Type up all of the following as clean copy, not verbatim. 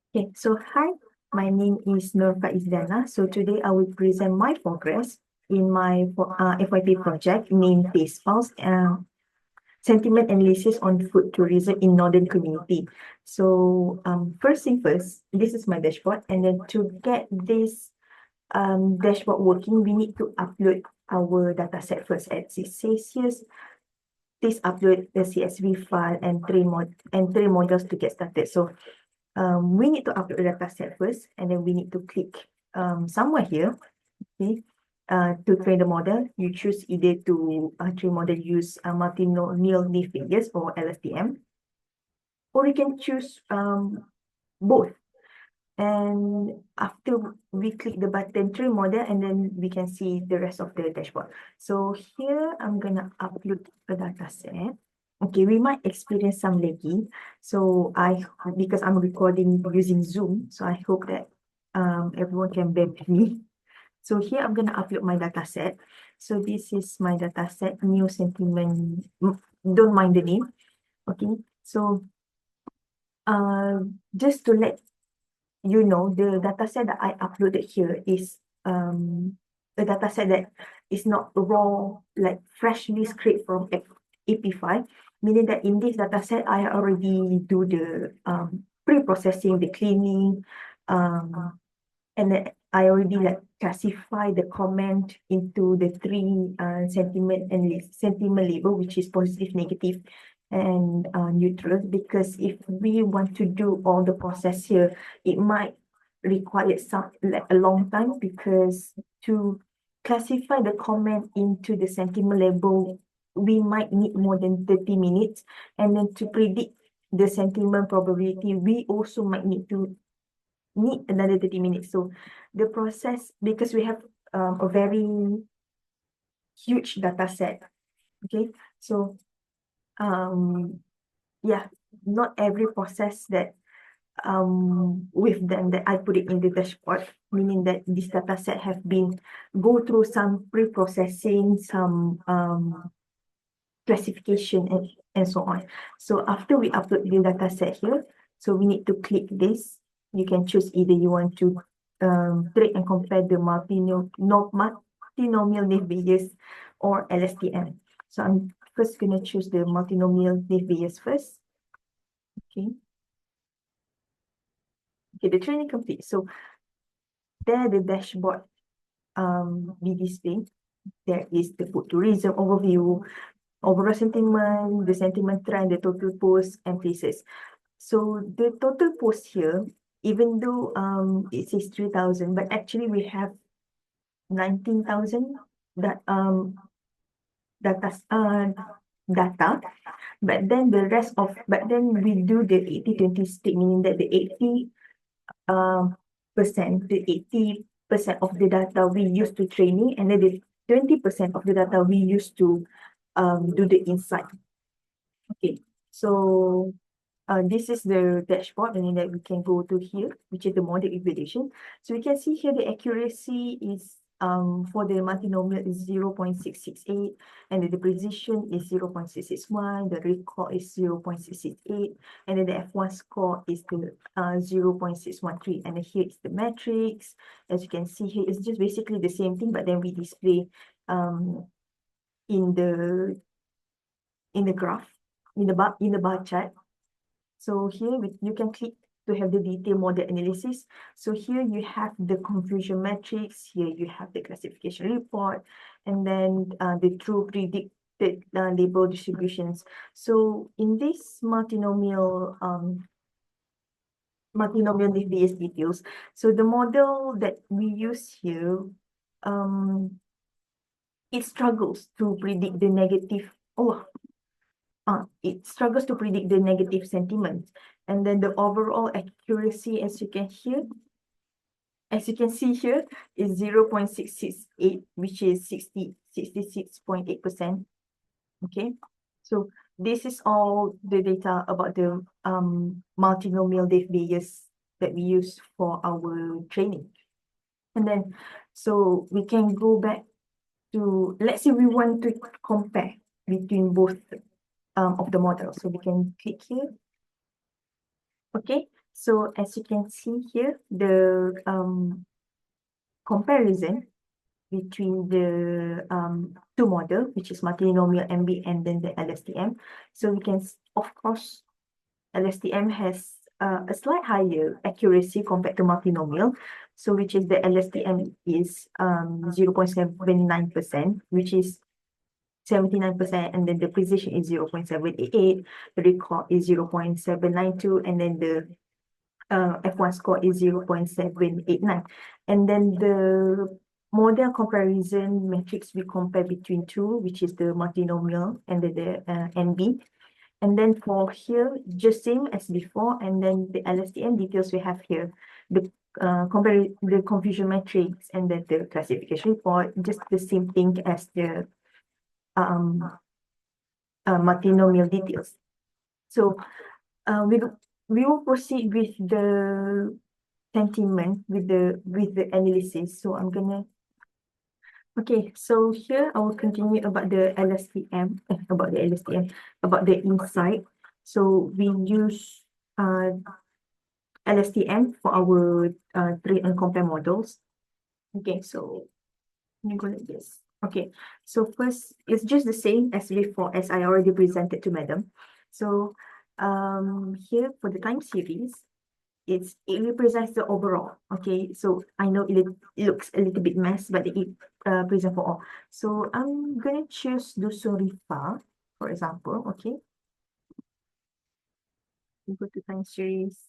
Okay, so hi, my name is Nurfa Izdana. So today I will present my progress in my FYP project named TastePulse, sentiment analysis on food tourism in Northern Community. So first thing first, this is my dashboard, and then to get this dashboard working, we need to upload our data set first. As it says here, please upload the CSV file and three modules to get started. So we need to upload the data set first, and then we need to click somewhere here, okay, to train the model. You choose either to train model use multinomial leaf figures or LSTM, or you can choose both. And after we click the button train model, and then we can see the rest of the dashboard. So here I'm gonna upload a data set. Okay, we might experience some laggy. So because I'm recording using Zoom, so I hope that everyone can bear with me. So here I'm gonna upload my data set. So this is my data set, new sentiment. Don't mind the name. Okay, so just to let you know, the data set that I uploaded here is a data set that is not raw, like freshly scraped from AP5, meaning that in this data set, I already do the pre-processing, the cleaning, and then I already like classify the comment into the three sentiment label, which is positive, negative, and neutral. Because if we want to do all the process here, it might require a long time, because to classify the comment into the sentiment label, we might need more than 30 minutes. And then to predict the sentiment probability, we also might need another 30 minutes. So the process, because we have a very huge data set, okay? So yeah, not every process that with them that I put it in the dashboard, meaning that this data set have been go through some pre-processing, some classification, and so on. So after we upload the data set here, so we need to click this. You can choose either you want to trade and compare the multinomial leaf values or LSTM. So I'm first going to choose the multinomial leaf values first. Okay. Okay, the training complete. So there the dashboard be displayed. There is the food tourism overview, overall sentiment, the sentiment trend, the total posts and places. So the total post here, even though it says 3,000, but actually we have 19,000 that data. But then we do the 80-20 split, meaning that the 80% of the data we use to training, and then the 20% of the data we use to do the insight. Okay, so this is the dashboard, and then we can go to here, which is the model evaluation. So we can see here the accuracy is for the multinomial is 0.668, and then the precision is 0.661, the recall is 0.668, and then the F1 score is the 0.613. And then here is the metrics. As you can see here, it's just basically the same thing, but then we display in the graph, in the bar chart. So here you can click to have the detailed model analysis. So here you have the confusion matrix, here you have the classification report, and then the true predicted label distributions. So in this multinomial DBS details, so the model that we use here, it struggles to predict the negative. It struggles to predict the negative sentiment. And then the overall accuracy, as you can see here, is 0.668, which is 66.8%. Okay, so this is all the data about the multinomial Dave Bayes that we use for our training. And then, so we can go back to, let's say we want to compare between both of the models. So we can click here. Okay, So as you can see here, the comparison between the two model, which is multinomial MB and then the LSTM. So we can, of course, LSTM has a slight higher accuracy compared to multinomial. So which is the LSTM is 0.79%, which is 79%, and then the precision is 0.788, the recall is 0.792, and then the F1 score is 0.789. And then the model comparison metrics we compare between two, which is the multinomial and the NB. And then for here, just same as before, and then the LSTM details we have here. The compare the confusion matrix and then the classification report, just the same thing as the multinomial details. So we will proceed with the sentiment with the analysis. So I'm gonna okay, so here I will continue about the LSTM, about the insight. So we use LSTM for our trade and compare models. Okay, so let me go like this. Okay, so first it's just the same as before, as I already presented to Madam. So here for the time series, it represents the overall. Okay, so I know it looks a little bit mess, but it presents for all. So I'm gonna choose Dusurifa, for example. Okay, we go to time series.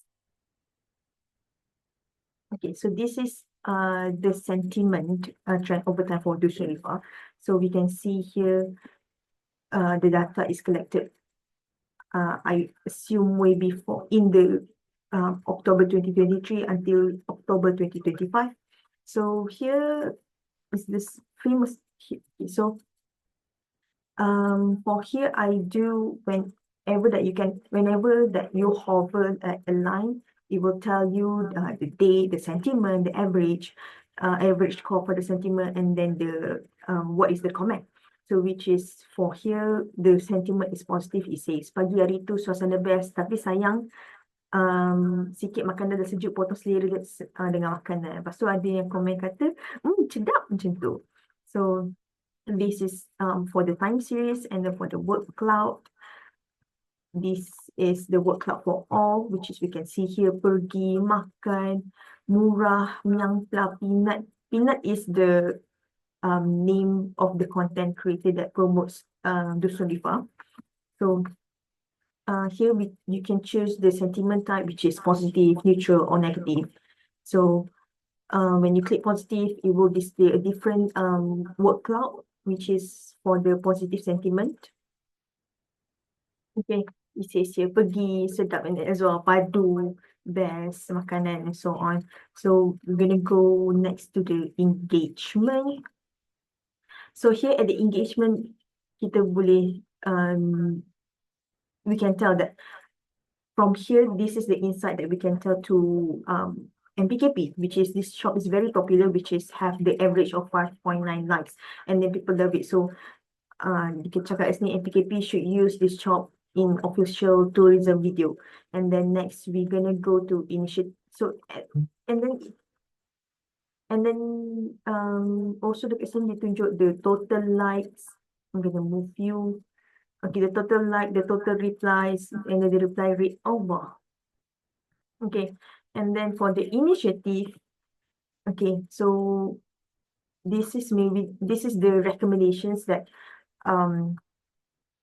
Okay, so this is the sentiment trend over time for Dusurifa. So we can see here the data is collected. I assume way before in the October 2023 until October 2025. So here is this famous. So for here I do whenever that you hover at a line, it will tell you the date, the sentiment, the average score for the sentiment, and then the what is the comment. So which is for here the sentiment is positive. It says pagi hari tu suasana best, tapi sayang sikit makanan dah sejuk, potong selera dengan makanan. Lepas tu ada yang komen kata sedap macam tu. So this is for the time series, and then for the word cloud, this is the word cloud for all, which is we can see here pergi, makan, murah, miangpla, peanut. Peanut is the name of the content creator that promotes Dusun Rifa. So here you can choose the sentiment type, which is positive, neutral, or negative. So when you click positive, it will display a different word cloud, which is for the positive sentiment. Okay, it says here pergi, sedap, and as well padu, best, makanan, and so on. So we're gonna go next to the engagement. So here at the engagement, kita boleh we can tell that from here, this is the insight that we can tell to MPKP, which is this shop is very popular, which is have the average of 5.9 likes, and then people love it. So kita cakap as ni MPKP should use this shop in official tourism video. And then next we're gonna go to initiate. So and then also dekat sini ditunjuk the total likes. I'm gonna move you. Okay, the total like, the total replies, and then the reply rate over. Okay, and then for the initiative, okay, so this is the recommendations that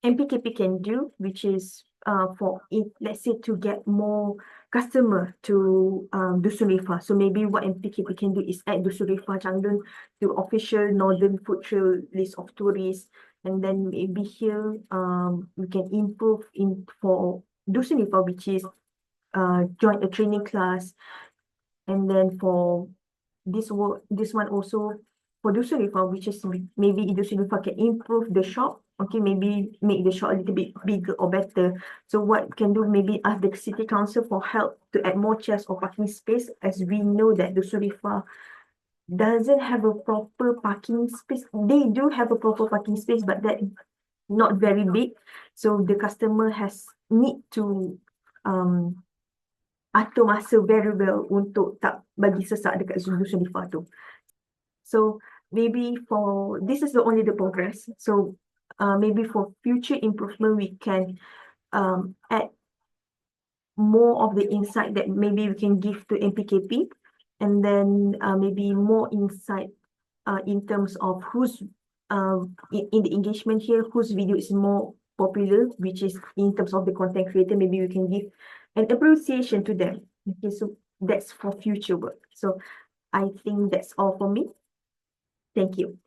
MPKP can do, which is for it, let's say to get more customer to Dusun Rifa. So maybe what MPKP can do is add Dusun Rifa Changdun to official Northern Food Trail list of tourists, and then maybe here we can improve in for Dusun Rifa, which is join a training class, and then for this one also for Dusun Rifa, which is maybe Dusun Rifa can improve the shop. Okay, maybe make the shop a little bit bigger or better. So what can do, maybe ask the city council for help to add more chairs or parking space, as we know that Dusun Rifa doesn't have a proper parking space. They do have a proper parking space, but that not very big. So the customer need to atur masa very well untuk tak bagi sesak dekat Zoom Sharifa tu. So maybe this is only the progress. So maybe for future improvement, we can add more of the insight that maybe we can give to MPKP, and then maybe more insight in terms of who's in the engagement here, whose video is more popular, which is in terms of the content creator, maybe we can give an appreciation to them. Okay, so that's for future work. So I think that's all for me. Thank you.